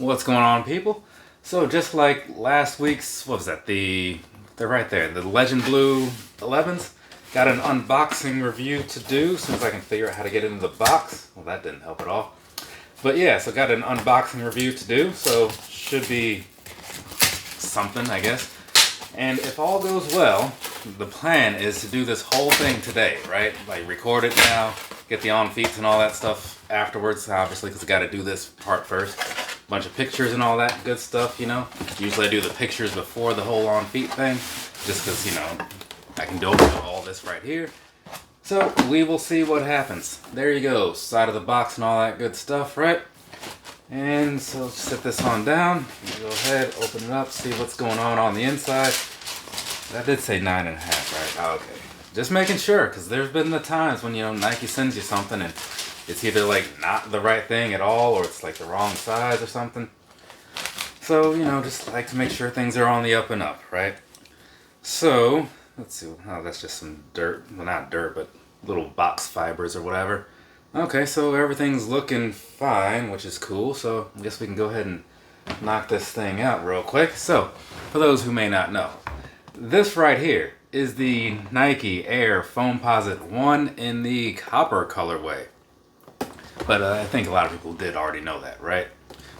What's going on, people? So just like last week's, what was that? They're right there, the Legend Blue 11s. Got an unboxing review to do, as soon as I can figure out how to get into the box. Well, that didn't help at all. But yeah, so got an unboxing review to do, so should be something, I guess. And if all goes well, the plan is to do this whole thing today, right? Like record it now, get the on feeds and all that stuff afterwards, obviously, because I got to do this part first. Bunch of pictures and all that good stuff, you know. Usually I do the pictures before the whole on feet thing, just because, you know, I can do all this right here. So we will see what happens. There you go, side of the box and all that good stuff, right? And so set this on down. Go ahead, open it up, see what's going on the inside. That did say 9.5, right? Oh, okay. Just making sure, because there's been the times when, you know, Nike sends you something and it's either like not the right thing at all, or it's like the wrong size or something. So, you know, just like to make sure things are on the up and up, right? So, let's see. Oh, that's just some dirt. Well, not dirt, but little box fibers or whatever. Okay, so everything's looking fine, which is cool. So, I guess we can go ahead and knock this thing out real quick. So, for those who may not know, this right here is the Nike Air Foamposite One in the copper colorway. But I think a lot of people did already know that, right?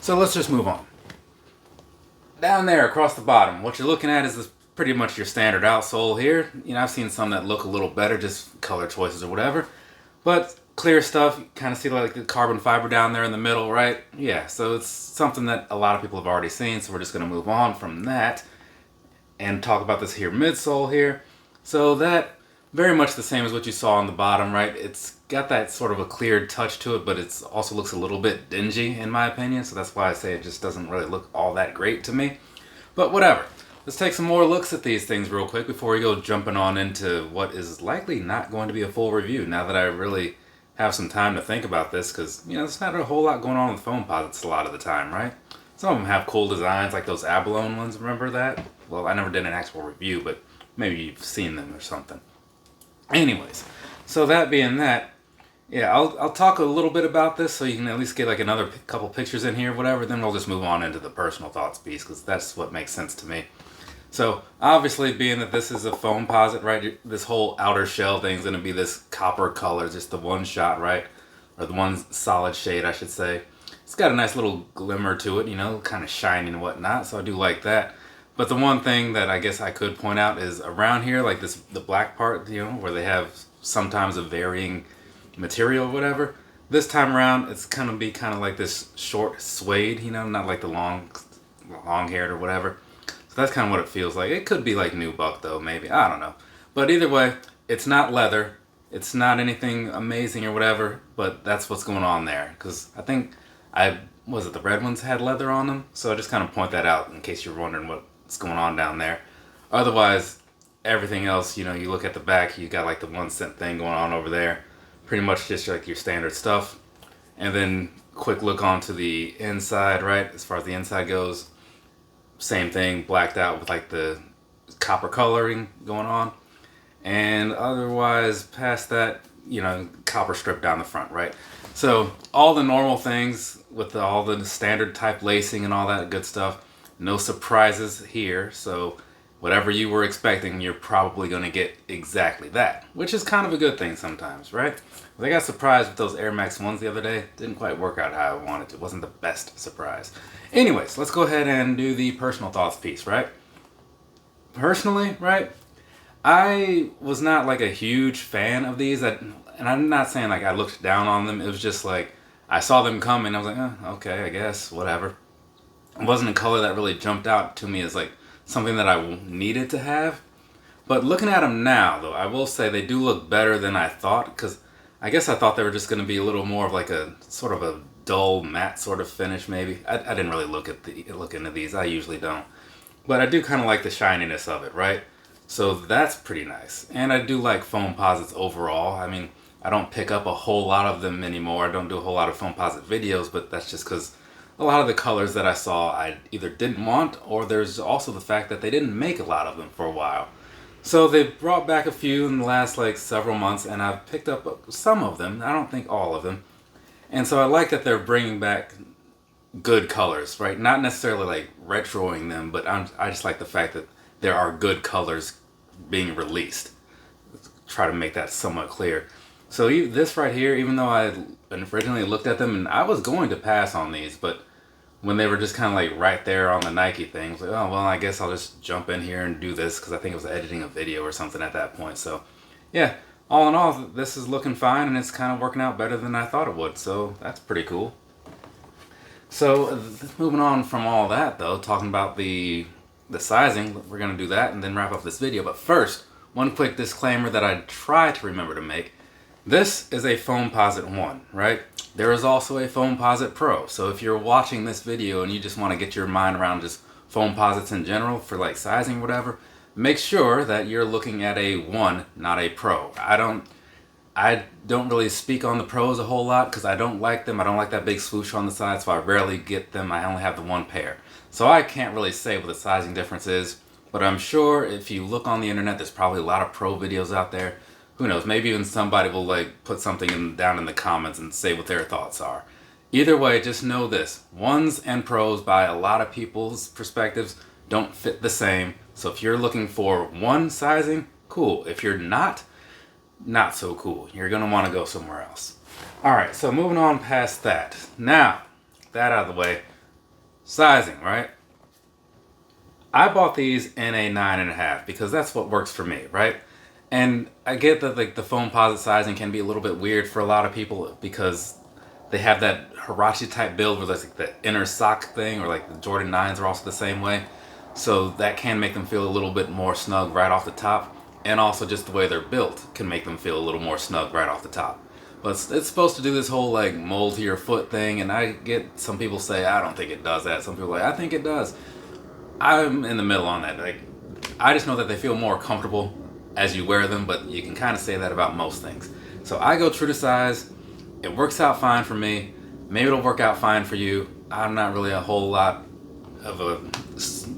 So let's just move on. Down there across the bottom, what you're looking at is pretty much your standard outsole here. You know, I've seen some that look a little better, just color choices or whatever. But clear stuff, you kind of see like the carbon fiber down there in the middle, right? Yeah, so it's something that a lot of people have already seen, so we're just going to move on from that and talk about this here midsole here. So that, very much the same as what you saw on the bottom, right? It's got that sort of a cleared touch to it, but it also looks a little bit dingy in my opinion, so that's why I say it just doesn't really look all that great to me. But whatever. Let's take some more looks at these things real quick before we go jumping on into what is likely not going to be a full review, now that I really have some time to think about this, because, you know, there's not a whole lot going on with Foamposites a lot of the time, right? Some of them have cool designs, like those abalone ones, remember that? Well, I never did an actual review, but maybe you've seen them or something. Anyways, so that being that, yeah, I'll talk a little bit about this so you can at least get like another couple pictures in here, whatever, then we'll just move on into the personal thoughts piece, because that's what makes sense to me. So, obviously, being that this is a Foamposite, right, this whole outer shell thing is going to be this copper color, just the one shot, right, or the one solid shade, I should say. It's got a nice little glimmer to it, you know, kind of shiny and whatnot, so I do like that. But the one thing that I guess I could point out is around here, like this, the black part, you know, where they have sometimes a varying material or whatever. This time around, it's kind of be kind of like this short suede, you know, not like the long haired or whatever. So that's kind of what it feels like. It could be like nubuck though, maybe. I don't know. But either way, it's not leather. It's not anything amazing or whatever, but that's what's going on there. Because I think, was it the red ones had leather on them? So I just kind of point that out in case you're wondering what's going on down there. Otherwise, everything else, you know, you look at the back, you got like the 1 cent thing going on over there. Pretty much just like your standard stuff. And then quick look onto the inside, right? As far as the inside goes, same thing, blacked out with like the copper coloring going on. And otherwise, past that, you know, copper strip down the front, right? So all the normal things with all the standard type lacing and all that good stuff. No surprises here. So whatever you were expecting, you're probably going to get exactly that, which is kind of a good thing sometimes, right? I got surprised with those Air Max 1s the other day. Didn't quite work out how I wanted to. It wasn't the best surprise. Anyways, let's go ahead and do the personal thoughts piece, right? Personally, right, I was not like a huge fan of these. And I'm not saying like I looked down on them. It was just like I saw them come and I was like, oh, okay, I guess, whatever. It wasn't a color that really jumped out to me as like something that I needed to have. But looking at them now, though, I will say they do look better than I thought, because I guess I thought they were just going to be a little more of like a sort of a dull matte sort of finish, maybe. I didn't really look into these. I usually don't. But I do kind of like the shininess of it, right? So that's pretty nice. And I do like Foamposites overall. I mean, I don't pick up a whole lot of them anymore. I don't do a whole lot of Foamposite videos, but that's just because a lot of the colors that I saw I either didn't want, or there's also the fact that they didn't make a lot of them for a while. So they brought back a few in the last like several months, and I've picked up some of them. I don't think all of them. And so I like that they're bringing back good colors, right? Not necessarily like retroing them, but I just like the fact that there are good colors being released. Try to make that somewhat clear. So this right here, even though I originally looked at them and I was going to pass on these, but when they were just kind of like right there on the Nike thing, I was like, oh, well, I guess I'll just jump in here and do this, because I think I was editing a video or something at that point. So yeah, all in all, this is looking fine, and it's kind of working out better than I thought it would. So that's pretty cool. So moving on from all that though, talking about the sizing, we're going to do that and then wrap up this video. But first, one quick disclaimer that I try to remember to make. This is a Foamposite One, right? There is also a Foamposite Pro. So if you're watching this video and you just want to get your mind around just Foamposites in general for like sizing or whatever, make sure that you're looking at a One, not a Pro. I don't really speak on the Pros a whole lot because I don't like them. I don't like that big swoosh on the side, so I rarely get them. I only have the one pair. So I can't really say what the sizing difference is, but I'm sure if you look on the internet, there's probably a lot of Pro videos out there. Who knows, maybe even somebody will like put something down in the comments and say what their thoughts are. Either way, just know this. Ones and Pros, by a lot of people's perspectives, don't fit the same. So if you're looking for one sizing, cool. If you're not so cool. You're going to want to go somewhere else. Alright, so moving on past that. Now, that out of the way, sizing, right? I bought these in a 9.5 because that's what works for me, right? And I get that like the Foamposite sizing can be a little bit weird for a lot of people because they have that Huarache type build where there's like the inner sock thing, or like the Jordan 9s are also the same way. So that can make them feel a little bit more snug right off the top. And also just the way they're built can make them feel a little more snug right off the top. But it's supposed to do this whole like mold to your foot thing, and I get some people say I don't think it does that. Some people are like I think it does. I'm in the middle on that. Like I just know that they feel more comfortable as you wear them, but you can kind of say that about most things. So I go true to size. It works out fine for me. Maybe it'll work out fine for you. I'm not really a whole lot of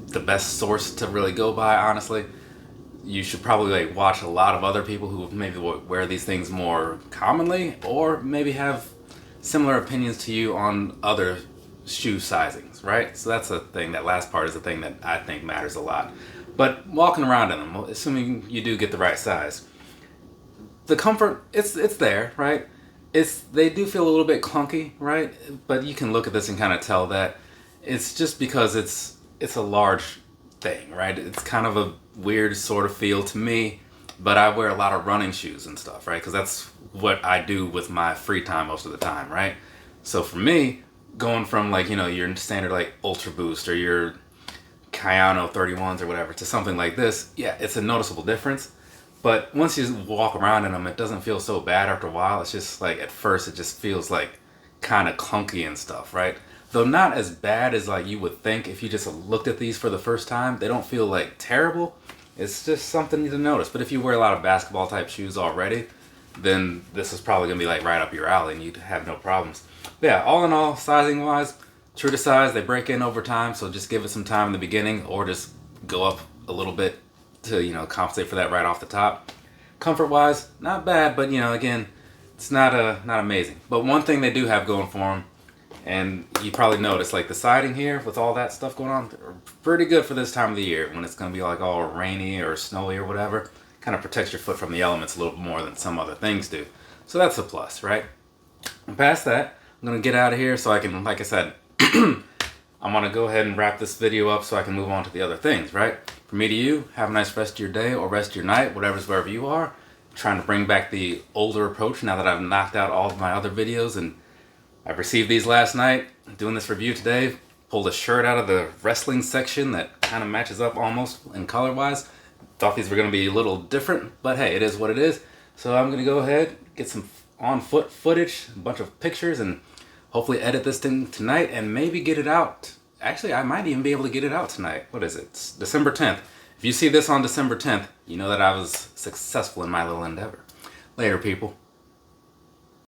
the best source to really go by, honestly. You should probably like watch a lot of other people who maybe wear these things more commonly, or maybe have similar opinions to you on other shoe sizings, right? So that's the thing. That last part is the thing that I think matters a lot. But walking around in them, assuming you do get the right size, the comfort, it's there, right? They do feel a little bit clunky, right? But you can look at this and kind of tell that it's just because it's a large thing, right? It's kind of a weird sort of feel to me, but I wear a lot of running shoes and stuff, right? Because that's what I do with my free time most of the time, right? So for me, going from like, you know, your standard like Ultra Boost or your Kayano 31s or whatever to something like this, yeah, it's a noticeable difference. But once you walk around in them, it doesn't feel so bad after a while. It's just like at first it just feels like kind of clunky and stuff, right? Though not as bad as like you would think if you just looked at these for the first time. They don't feel like terrible. It's just something to notice. But if you wear a lot of basketball type shoes already, then this is probably gonna be like right up your alley and you'd have no problems. But yeah, all in all, sizing wise, true to size. They break in over time, so just give it some time in the beginning, or just go up a little bit to, you know, compensate for that right off the top. Comfort wise, not bad, but you know, again, it's not amazing. But one thing they do have going for them, and you probably noticed, like the siding here with all that stuff going on, they're pretty good for this time of the year when it's going to be like all rainy or snowy or whatever. Kind of protects your foot from the elements a little more than some other things do. So that's a plus, right? And past that, I'm going to get out of here so I can, like I said, I want to go ahead and wrap this video up so I can move on to the other things, right? From me to you, have a nice rest of your day or rest of your night, wherever you are. I'm trying to bring back the older approach now that I've knocked out all of my other videos, and I've received these last night. I'm doing this review today. Pulled a shirt out of the wrestling section that kind of matches up almost in color wise. Thought these were going to be a little different, but hey, it is what it is. So I'm going to go ahead, get some on-foot footage, a bunch of pictures, and hopefully edit this thing tonight and maybe get it out. Actually, I might even be able to get it out tonight. What is it? It's December 10th. If you see this on December 10th, you know that I was successful in my little endeavor. Later, people.